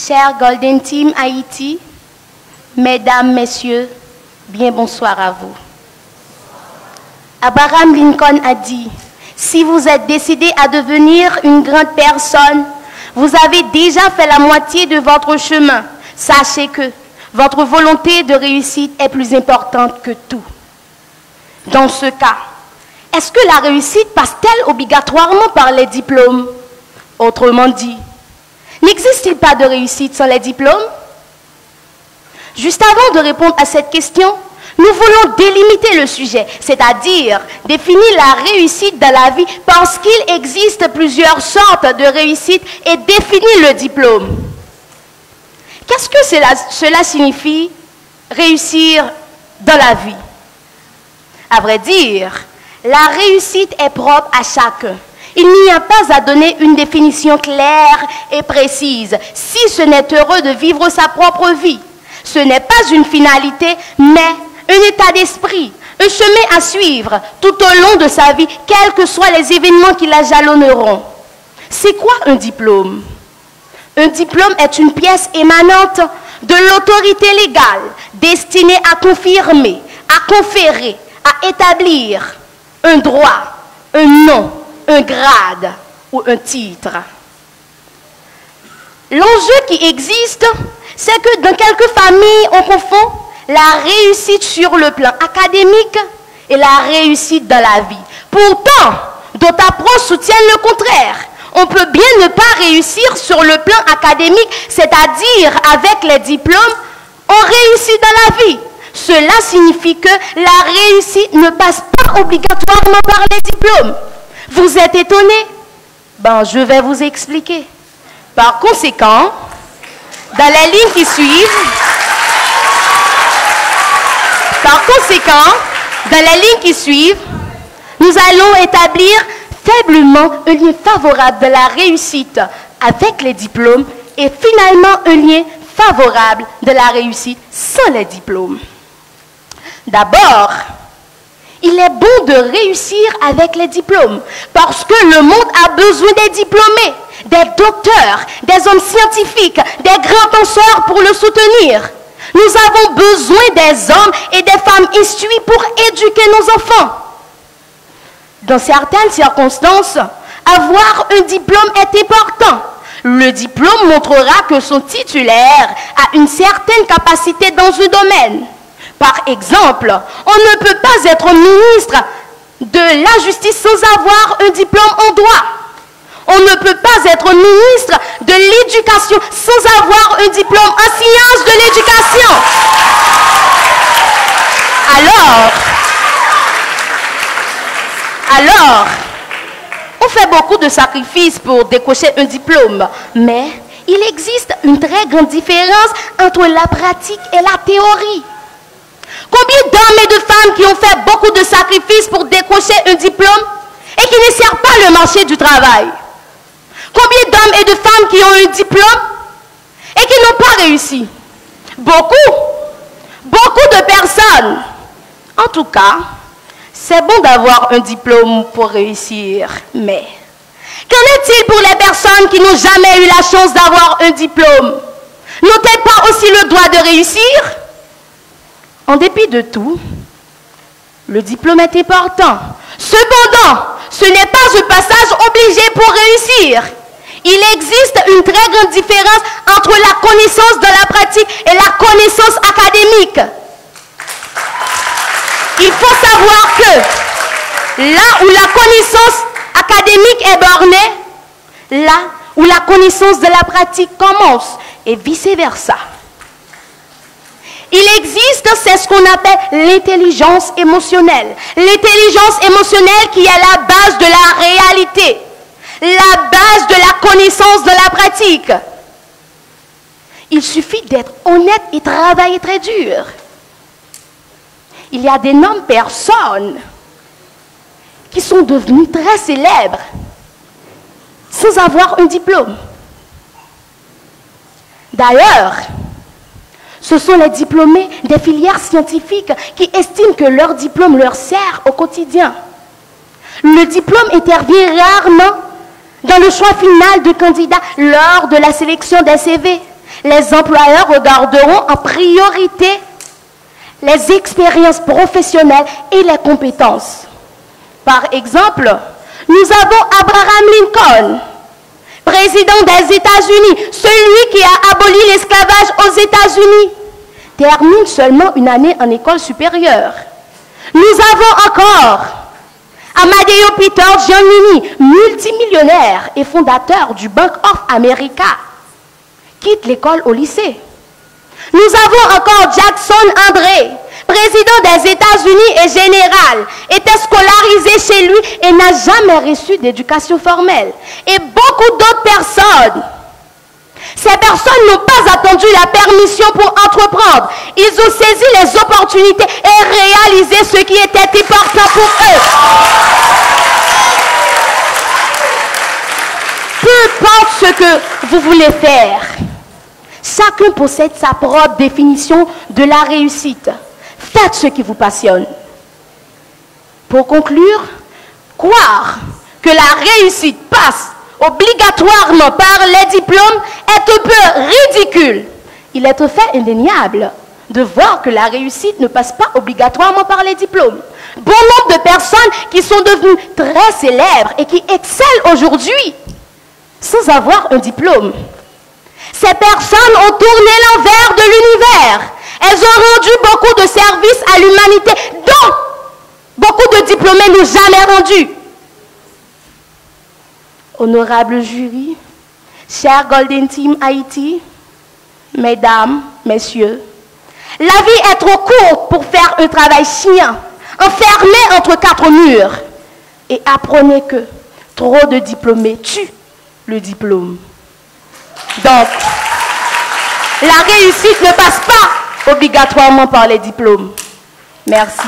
Cher Golden Team Haïti, mesdames, messieurs, bien bonsoir à vous. Abraham Lincoln a dit, si vous êtes décidé à devenir une grande personne, vous avez déjà fait la moitié de votre chemin. Sachez que votre volonté de réussite est plus importante que tout. Dans ce cas, est-ce que la réussite passe-t-elle obligatoirement par les diplômes? Autrement dit, n'existe-t-il pas de réussite sans les diplômes? Juste avant de répondre à cette question, nous voulons délimiter le sujet, c'est-à-dire définir la réussite dans la vie parce qu'il existe plusieurs sortes de réussite et définir le diplôme. Qu'est-ce que cela signifie, réussir dans la vie? À vrai dire, la réussite est propre à chacun. Il n'y a pas à donner une définition claire et précise si ce n'est heureux de vivre sa propre vie. Ce n'est pas une finalité, mais un état d'esprit, un chemin à suivre tout au long de sa vie, quels que soient les événements qui la jalonneront. C'est quoi un diplôme? Un diplôme est une pièce émanante de l'autorité légale, destinée à confirmer, à conférer, à établir un droit, un nom, un grade ou un titre. L'enjeu qui existe, c'est que dans quelques familles, on confond la réussite sur le plan académique et la réussite dans la vie. Pourtant, d'autres approches soutiennent le contraire. On peut bien ne pas réussir sur le plan académique, c'est-à-dire avec les diplômes, on réussit dans la vie. Cela signifie que la réussite ne passe pas obligatoirement par les diplômes. Vous êtes étonnés? Ben, je vais vous expliquer. Par conséquent, dans les lignes qui suivent, nous allons établir faiblement un lien favorable de la réussite avec les diplômes et finalement un lien favorable de la réussite sans les diplômes. D'abord, il est bon de réussir avec les diplômes parce que le monde a besoin des diplômés, des docteurs, des hommes scientifiques, des grands penseurs pour le soutenir. Nous avons besoin des hommes et des femmes instruits pour éduquer nos enfants. Dans certaines circonstances, avoir un diplôme est important. Le diplôme montrera que son titulaire a une certaine capacité dans un domaine. Par exemple, on ne peut pas être ministre de la justice sans avoir un diplôme en droit. On ne peut pas être ministre de l'éducation sans avoir un diplôme en sciences de l'éducation. Alors, on fait beaucoup de sacrifices pour décocher un diplôme, mais il existe une très grande différence entre la pratique et la théorie. Combien d'hommes et de femmes qui ont fait beaucoup de sacrifices pour décocher un diplôme et qui ne servent pas le marché du travail? Combien d'hommes et de femmes qui ont un diplôme et qui n'ont pas réussi? Beaucoup de personnes. En tout cas, c'est bon d'avoir un diplôme pour réussir, mais qu'en est-il pour les personnes qui n'ont jamais eu la chance d'avoir un diplôme? N'ont-elles pas aussi le droit de réussir? En dépit de tout, le diplôme est important. Cependant, ce n'est pas un passage obligé pour réussir. Il existe une très grande différence entre la connaissance de la pratique et la connaissance académique. Il faut savoir que là où la connaissance académique est bornée, là où la connaissance de la pratique commence, et vice-versa. Il existe, c'est ce qu'on appelle l'intelligence émotionnelle. L'intelligence émotionnelle qui est la base de la réalité, la base de la connaissance de la pratique. Il suffit d'être honnête et travailler très dur. Il y a d'énormes personnes qui sont devenues très célèbres sans avoir un diplôme. D'ailleurs, ce sont les diplômés des filières scientifiques qui estiment que leur diplôme leur sert au quotidien. Le diplôme intervient rarement dans le choix final de candidats lors de la sélection des CV. Les employeurs regarderont en priorité les expériences professionnelles et les compétences. Par exemple, nous avons Abraham Lincoln, président des États-Unis, celui qui a aboli l'esclavage aux États-Unis, termine seulement une année en école supérieure. Nous avons encore Amadeo Peter Giannini, multimillionnaire et fondateur du Bank of America, quitte l'école au lycée. Nous avons encore Jackson André, président des États-Unis et général, était scolarisé chez lui et n'a jamais reçu d'éducation formelle. Et beaucoup d'autres personnes. Ces personnes n'ont pas attendu la permission pour entreprendre. Ils ont saisi les opportunités et réalisé ce qui était important pour eux. Peu importe ce que vous voulez faire, chacun possède sa propre définition de la réussite. Faites ce qui vous passionne. Pour conclure, croire que la réussite passe obligatoirement par les diplômes est un peu ridicule. Il est au fait indéniable de voir que la réussite ne passe pas obligatoirement par les diplômes. Bon nombre de personnes qui sont devenues très célèbres et qui excellent aujourd'hui sans avoir un diplôme. Ces personnes ont tourné l'envers de l'univers. Elles ont rendu beaucoup de services à l'humanité dont beaucoup de diplômés n'ont jamais rendu. Honorable jury, cher Golden Team Haïti, mesdames, messieurs, la vie est trop courte pour faire un travail chiant, enfermé entre quatre murs. Et apprenez que trop de diplômés tuent le diplôme. Donc, la réussite ne passe pas obligatoirement par les diplômes. Merci.